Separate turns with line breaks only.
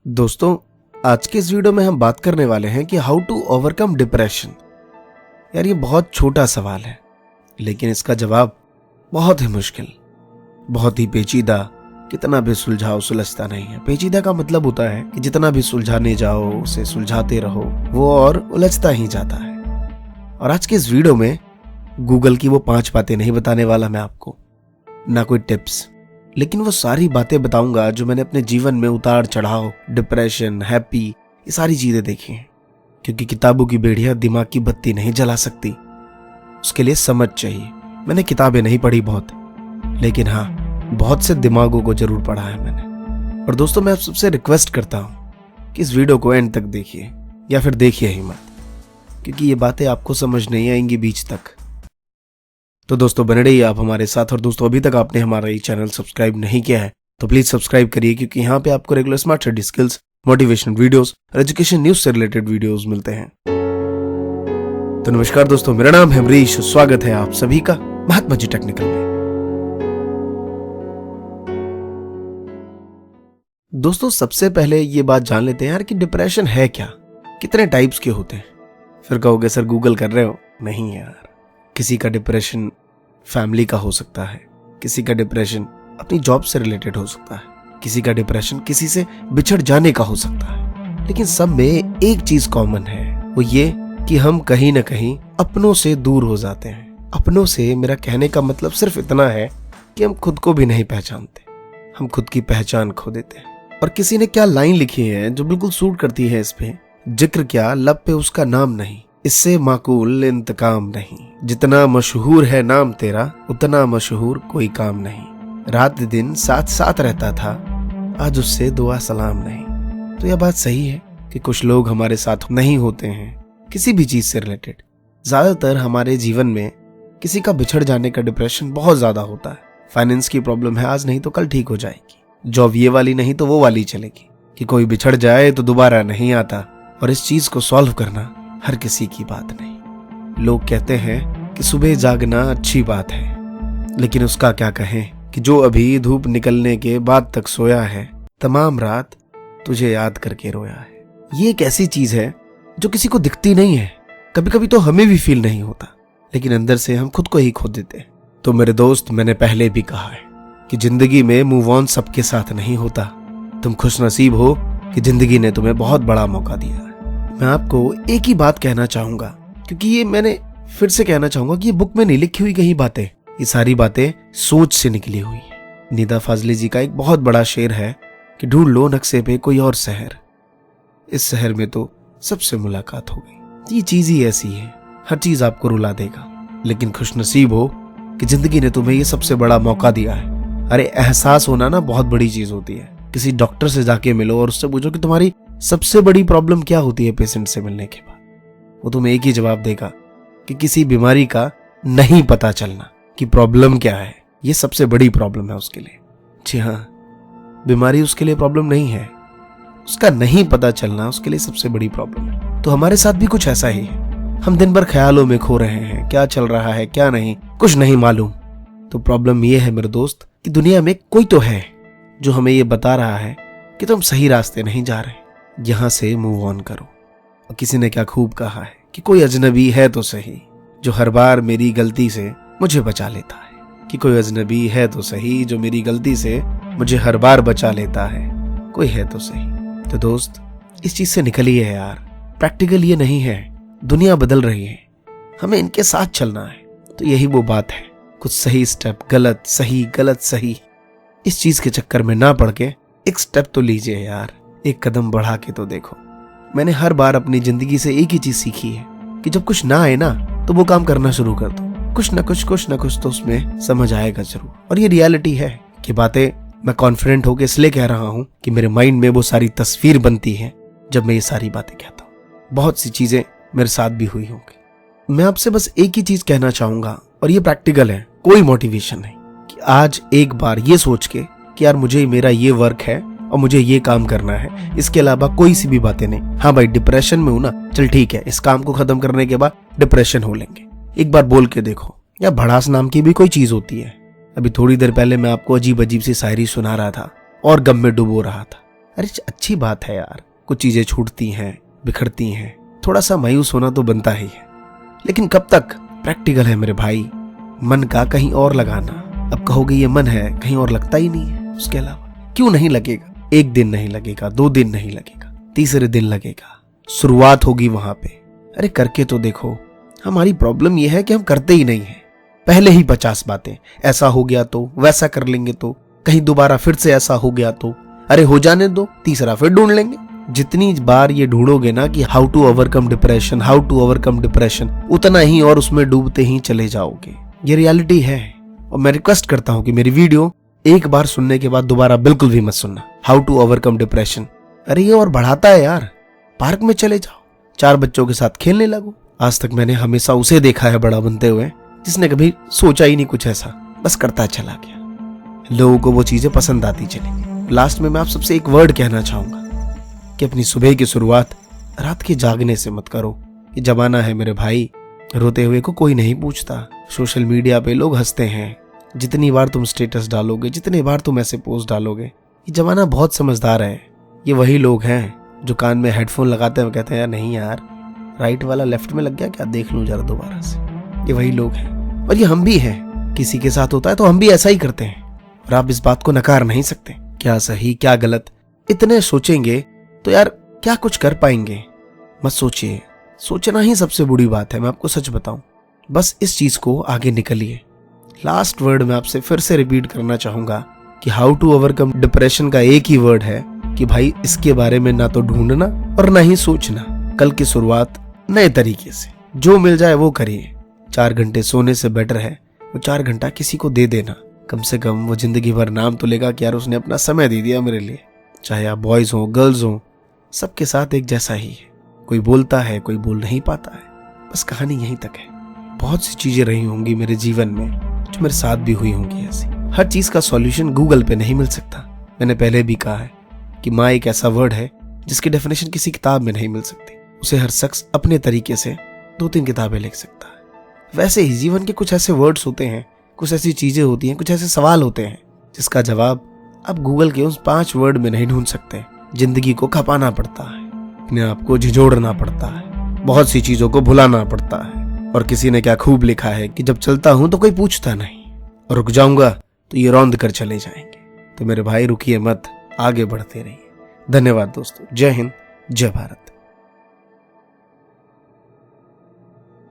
दोस्तों, आज के इस वीडियो में हम बात करने वाले हैं कि हाउ टू ओवरकम डिप्रेशन। यार ये बहुत छोटा सवाल है, लेकिन इसका जवाब बहुत ही मुश्किल, बहुत ही पेचीदा। कितना भी सुलझाओ सुलझता नहीं है। पेचीदा का मतलब होता है कि जितना भी सुलझाने जाओ उसे सुलझाते रहो, वो और उलझता ही जाता है। और आज के इस वीडियो में गूगल की वो 5 बातें नहीं बताने वाला मैं आपको, ना कोई टिप्स, लेकिन वो सारी बातें बताऊंगा जो मैंने अपने जीवन में उतार चढ़ाव, डिप्रेशन, हैप्पी, ये सारी चीजें देखी हैं। क्योंकि किताबों की बेड़ियां दिमाग की बत्ती नहीं जला सकती, उसके लिए समझ चाहिए। मैंने किताबें नहीं पढ़ी बहुत, लेकिन हाँ, बहुत से दिमागों को जरूर पढ़ा है मैंने। और दोस्तों, मैं आप सबसे रिक्वेस्ट करता हूं कि इस वीडियो को एंड तक देखिए, या फिर देखिए ही मत, क्योंकि ये बातें आपको समझ नहीं आएंगी बीच तक। तो दोस्तों, बने रहिए आप हमारे साथ। और दोस्तों, अभी तक आपने हमारा ये चैनल सब्सक्राइब नहीं किया है तो प्लीज सब्सक्राइब करिए, क्योंकि यहाँ पे आपको regular smart study skills, motivational videos और एजुकेशन न्यूज से रिलेटेड वीडियोस मिलते हैं। तो नमस्कार दोस्तों, मेरा नाम है अमरीश। स्वागत है आप सभी का महात्मा जी टेक्निकल में। दोस्तों, सबसे पहले ये बात जान लेते हैं यार कि डिप्रेशन है क्या, कितने टाइप्स के होते हैं। फिर कहोगे सर गूगल कर रहे हो। नहीं यार, किसी का डिप्रेशन फैमिली का हो सकता है, किसी का डिप्रेशन अपनी जॉब से रिलेटेड हो सकता है, किसी का डिप्रेशन किसी से बिछड़ जाने का हो सकता है। लेकिन सब में एक चीज कॉमन है, वो ये कि हम कहीं ना कहीं अपनों से दूर हो जाते हैं। अपनों से मेरा कहने का मतलब सिर्फ इतना है कि हम खुद को भी नहीं पहचानते, हम खुद की पहचान खो देते हैं। और किसी ने क्या लाइन लिखी है जो बिल्कुल सूट करती है इस पे, जिक्र क्या लब पे उसका नाम नहीं, इससे माकूल इंतकाम नहीं। जितना मशहूर है नाम तेरा, उतना मशहूर कोई काम नहीं। रात दिन साथ साथ रहता था, आज उससे दुआ सलाम नहीं। तो यह बात सही है कि कुछ लोग हमारे साथ नहीं होते हैं किसी भी चीज से रिलेटेड। ज्यादातर हमारे जीवन में किसी का बिछड़ जाने का डिप्रेशन बहुत ज्यादा होता है। फाइनेंस की प्रॉब्लम है, आज नहीं तो कल ठीक हो जाएगी। जॉब ये वाली नहीं तो वो वाली चलेगी। कि कोई बिछड़ जाए तो दोबारा नहीं आता, और इस चीज को सॉल्व करना हर किसी की बात नहीं। लोग कहते हैं कि सुबह जागना अच्छी बात है, लेकिन उसका क्या कहें कि जो अभी धूप निकलने के बाद तक सोया है, तमाम रात तुझे याद करके रोया है। ये एक ऐसी चीज है जो किसी को दिखती नहीं है। कभी कभी तो हमें भी फील नहीं होता, लेकिन अंदर से हम खुद को ही खो देते हैं। तो मेरे दोस्त, मैंने पहले भी कहा है कि जिंदगी में मूव ऑन सबके साथ नहीं होता। तुम खुशनसीब हो कि जिंदगी ने तुम्हें बहुत बड़ा मौका दिया है। मैं आपको एक ही बात कहना चाहूंगा, क्योंकि ये मैंने फिर से कहना चाहूंगा कि ये बुक में नहीं लिखी हुई कहीं बातें, ये सारी बातें सोच से निकली हुई है। निदा फाजली जी का एक बहुत बड़ा शेर है कि ढूंढ लो नक्शे पे कोई और शहर, इस शहर में तो सबसे मुलाकात हो गई। ये चीज ही ऐसी है, हर चीज आपको रुला देगा, लेकिन खुशनसीब हो कि जिंदगी ने तुम्हें ये सबसे बड़ा मौका दिया है। अरे एहसास होना ना बहुत बड़ी चीज होती है। किसी डॉक्टर से जाके मिलो और उससे पूछो कि तुम्हारी सबसे बड़ी प्रॉब्लम क्या होती है पेशेंट से मिलने के बाद, वो तुम्हें एक ही जवाब देगा कि किसी बीमारी का नहीं पता चलना कि प्रॉब्लम क्या है, ये सबसे बड़ी प्रॉब्लम है उसके लिए। जी हाँ, बीमारी उसके लिए प्रॉब्लम नहीं है, उसका नहीं पता चलना उसके लिए सबसे बड़ी प्रॉब्लम है। तो हमारे साथ भी कुछ ऐसा ही है। हम दिन भर ख्यालों में खो रहे हैं, क्या चल रहा है क्या नहीं, कुछ नहीं मालूम। तो प्रॉब्लम ये है मेरे दोस्त कि दुनिया में कोई तो है जो हमें ये बता रहा है कि तुम सही रास्ते नहीं जा रहे, यहां से मूव ऑन करो। और किसी ने क्या खूब कहा है कि कोई अजनबी है तो सही जो हर बार मेरी गलती से मुझे बचा लेता है। कि कोई अजनबी है तो सही जो मेरी गलती से मुझे हर बार बचा लेता है, कोई है तो सही। तो दोस्त, इस चीज से निकलिए यार। प्रैक्टिकल ये नहीं है, दुनिया बदल रही है, हमें इनके साथ चलना है। तो यही वो बात है, कुछ सही स्टेप, गलत सही गलत सही, इस चीज के चक्कर में ना पड़ के एक स्टेप तो लीजिए यार, एक कदम बढ़ा के तो देखो। मैंने हर बार अपनी जिंदगी से एक ही चीज सीखी है कि जब कुछ ना आए ना तो वो काम करना शुरू कर दो। कुछ ना कुछ तो उसमें समझ आएगा जरूर। और ये रियलिटी है कि बातें मैं कॉन्फिडेंट होकर इसलिए कह रहा हूं कि मेरे माइंड में वो सारी तस्वीर बनती है जब मैं ये सारी बातें कहता हूं। बहुत सी चीजें मेरे साथ भी हुई होंगी। मैं आपसे बस एक ही चीज कहना चाहूंगा, और ये प्रैक्टिकल है, कोई मोटिवेशन नहीं, कि आज एक बार ये सोच के कि यार मुझे मेरा ये वर्क है और मुझे ये काम करना है, इसके अलावा कोई सी भी बातें नहीं। हाँ भाई, डिप्रेशन में हूं ना, चल ठीक है, इस काम को खत्म करने के बाद डिप्रेशन हो लेंगे। एक बार बोल के देखो। या भड़ास नाम की भी कोई चीज होती है। अभी थोड़ी देर पहले मैं आपको अजीब अजीब सी शायरी सुना रहा था और गम में डुबो रहा था। अरे अच्छी बात है यार, कुछ चीजें छूटती हैं, बिखरती हैं, थोड़ा सा मायूस होना तो बनता ही है, लेकिन कब तक? प्रैक्टिकल है मेरे भाई, मन का कहीं और लगाना। अब कहोगे ये मन है, कहीं और लगता ही नहीं है उसके अलावा। क्यों नहीं लगेगा? एक दिन नहीं लगेगा, 2 दिन नहीं लगेगा, तीसरे दिन लगेगा। शुरुआत होगी वहां पे। अरे करके तो देखो। हमारी प्रॉब्लम यह है कि हम करते ही नहीं है। पहले ही 50 बातें, ऐसा हो गया तो, वैसा कर लेंगे तो, कहीं दोबारा फिर से ऐसा हो गया तो, अरे हो जाने दो, तीसरा फिर ढूंढ लेंगे। जितनी बार ये ढूंढोगे ना कि how to overcome depression, how to overcome depression, उतना ही और उसमें डूबते ही चले जाओगे। ये रियलिटी है। और मैं रिक्वेस्ट करता हूं कि मेरी वीडियो एक बार सुनने के बाद दोबारा बिल्कुल भी मत सुनना। हाउ टू ओवरकम डिप्रेशन, अरे ये और बढ़ाता है यार। पार्क में चले जाओ, 4 बच्चों के साथ खेलने लगो। आज तक मैंने हमेशा उसे देखा है बड़ा बनते हुए जिसने कभी सोचा ही नहीं कुछ ऐसा, बस करता चला गया। लोगों को वो चीजें पसंद आती चली। लास्ट में मैं आप सबसे एक वर्ड कहना चाहूंगा कि अपनी सुबह की शुरुआत रात के जागने से मत करो। ये जमाना है मेरे भाई, रोते हुए को कोई नहीं पूछता। सोशल मीडिया पे लोग हंसते हैं। जितनी बार तुम स्टेटस डालोगे, जितनी बार तुम ऐसे पोस्ट डालोगे, ये जमाना बहुत समझदार है। ये वही लोग हैं जो कान में हेडफोन लगाते हैं, कहते हैं यार नहीं यार, राइट वाला लेफ्ट में लग गया क्या, देख लूं जरा दोबारा से। ये वही लोग हैं और ये हम भी हैं। किसी के साथ होता है तो हम भी ऐसा ही करते हैं और आप इस बात को नकार नहीं सकते। क्या सही क्या गलत इतने सोचेंगे तो यार क्या कुछ कर पाएंगे? मत सोचिए। सोचना ही सबसे बुरी बात है, मैं आपको सच बताऊं। बस इस चीज को आगे निकलिए। लास्ट वर्ड मैं आपसे फिर से रिपीट करना चाहूंगा कि हाउ टू ओवरकम डिप्रेशन का एक ही वर्ड है कि भाई इसके बारे में ना तो ढूंढना और ना ही सोचना। कल की शुरुआत नए तरीके से, जो मिल जाए वो करिए। 4 घंटे सोने से बेटर है वो 4 घंटा किसी को दे देना। कम से कम वो जिंदगी भर नाम तो लेगा कि यार उसने अपना समय दे दिया मेरे लिए। चाहे आप बॉयज हो गर्ल्स हो, सबके साथ एक जैसा ही है। कोई बोलता है, कोई बोल नहीं पाता है। बस कहानी यहीं तक है। बहुत सी चीजें रही होंगी मेरे जीवन में जो मेरे साथ भी हुई होंगी ऐसी। हर चीज का सॉल्यूशन गूगल पे नहीं मिल सकता। मैंने पहले भी कहा है कि माँ एक ऐसा वर्ड है जिसकी डेफिनेशन किसी किताब में नहीं मिल सकती। उसे हर शख्स अपने तरीके से 2-3 किताबें लिख सकता है। वैसे ही जीवन के कुछ ऐसे वर्ड्स होते हैं, कुछ ऐसी चीजें होती हैं, कुछ ऐसे सवाल होते हैं जिसका जवाब आप गूगल के उस 5 वर्ड में नहीं ढूंढ सकते। जिंदगी को खपाना पड़ता है, अपने आप को झिझोड़ना पड़ता है, बहुत सी चीजों को भुलाना पड़ता है। और किसी ने क्या खूब लिखा है कि जब चलता हूं तो कोई पूछता नहीं, और रुक जाऊंगा तो ये रौंद कर चले जाएंगे। तो मेरे भाई रुकिए मत, आगे बढ़ते रहिए। धन्यवाद दोस्तों। जय हिंद, जय भारत।